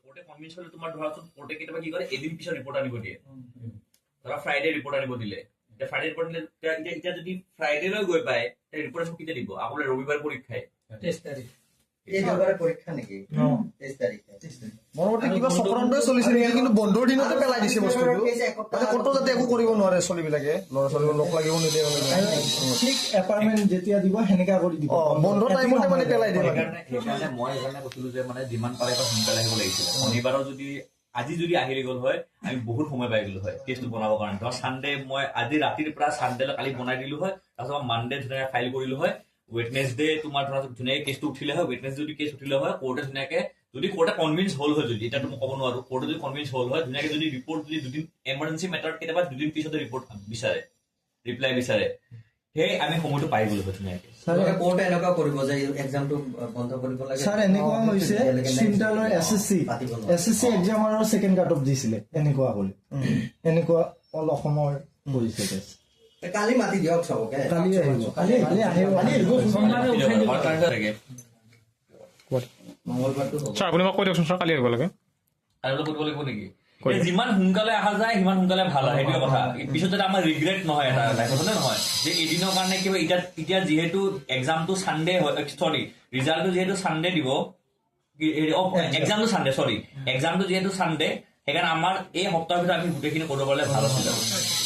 কোৰ্টে convince হলে তোমাৰ ধৰা কোৰ্টে কেতিয়াবা কি কৰে এদিন পিছত ৰিপৰ্ট আনিব দিয়ে ধৰা ফ্ৰাইডে ৰিপৰ্ট আনিব দিলে এতিয়া ফ্ৰাইডে ৰিপৰ্ট দিলে এতিয়া যদি ফ্ৰাইডেলৈ গৈ পায় ৰিপৰ্ট কেতিয়া দিব আকৌ ৰবিবাৰ পৰীক্ষাই 23 তাৰিখ এই ৰবিবাৰে পৰীক্ষা নেকি 23 তাৰিখে মোটামুটি কিবা চক্ৰান্তই চলিছে নেকি কিন্তু বন্ধৰ দিনতে পেলাই দিছে বস্তুটো মানে ক'তো যাতে একো কৰিব নোৱাৰে চলিবিলাকে ল'ৰা ছোৱালী লগ লাগিব নিদিয়ে ঠিক এপাৰ্টমেণ্ট যেতিয়া দিব সেনেকা কৰি দিব বন্ধ টাইমতে মানে পেলাই দিয়ে সেইকাৰণে মই কৈছিলো যে মানে যিমান পাৰে সোনকালে আহিব লাগিছিলে শনিবাৰৰ যদি আজি যদি আহি গ'ল হয় আমি বহুত সময় পাই গলো হয় কেছটো বনাবৰ কাৰণে ধৰ চানডে মই আজি ৰাতিৰ পৰা চানডেলৈ কালি বনাই দিলো হয় তাৰপিছত মানডে ধুনীয়াকৈ ফাইল কৰিলো হয় ৱেডনেছডে তোমাৰ ধৰা ধুনীয়াকৈ কেছটো উঠিলে হয় ৱেডনেছডে যদি কেছ উঠিলে হয় কোৰ্টে ধুনীয়াকৈ যদি কোৰ্টে কনভিন্স হ'ল হয় যদি এতিয়াতো মই ক'ব নোৱাৰো কোৰ্টে যদি কনভিন্স হ'ল হয় ধুনীয়াকৈ যদি ৰিপৰ্ট যদি দুদিন এমাৰ্জেঞ্চি মেটাৰত কেতিয়াবা দুদিন পিছতে ৰিপৰ্ট বিচাৰে ৰিপ্লাই বিচাৰে সেই আমি সময়টো পাই গলো হয় ধুনীয়াকৈ কোৰ্টে এনেকুৱা কৰিব যে এক্সামটো বন্ধ কৰিব লাগে ছাৰ এনেকুৱা হৈছে চিন্তালৰ এছএছচি এক্সাম আৰু ছেকেণ্ড কাট অফ দিছিলে এনেকুৱা হ'ল এনেকুৱা অলপ সময় কৰিছে কেছ কালি মাতি দিয়ক চবকে কালি আহিব মংগলবাৰটো ছাৰ আপুনি মোক কৈ দিয়কচোন ছাৰ কালি আহিব লাগে আৰু কৰিব লাগিব নেকি যিমান সোনকালে অহা যায় সিমান সোনকালে ভাল হয় সেইটোৱে কথা পিছত যাতে আমাৰ ৰিগ্ৰেট নহয় এটা লাইফত নহয় যে এদিনৰ কাৰণে কিবা এতিয়া যিহেতু এক্সামটো চানডে হয় চৰি ৰিজাল্টটো যিহেতু চানডে দিব এক্সামটো চানডে চৰি এক্সামটো যিহেতু চানডে সেইকাৰণে আমাৰ এই সপ্তাহৰ ভিতৰত আমি গোটেইখিনি কৰিব পাৰিলে ভাল আছিলে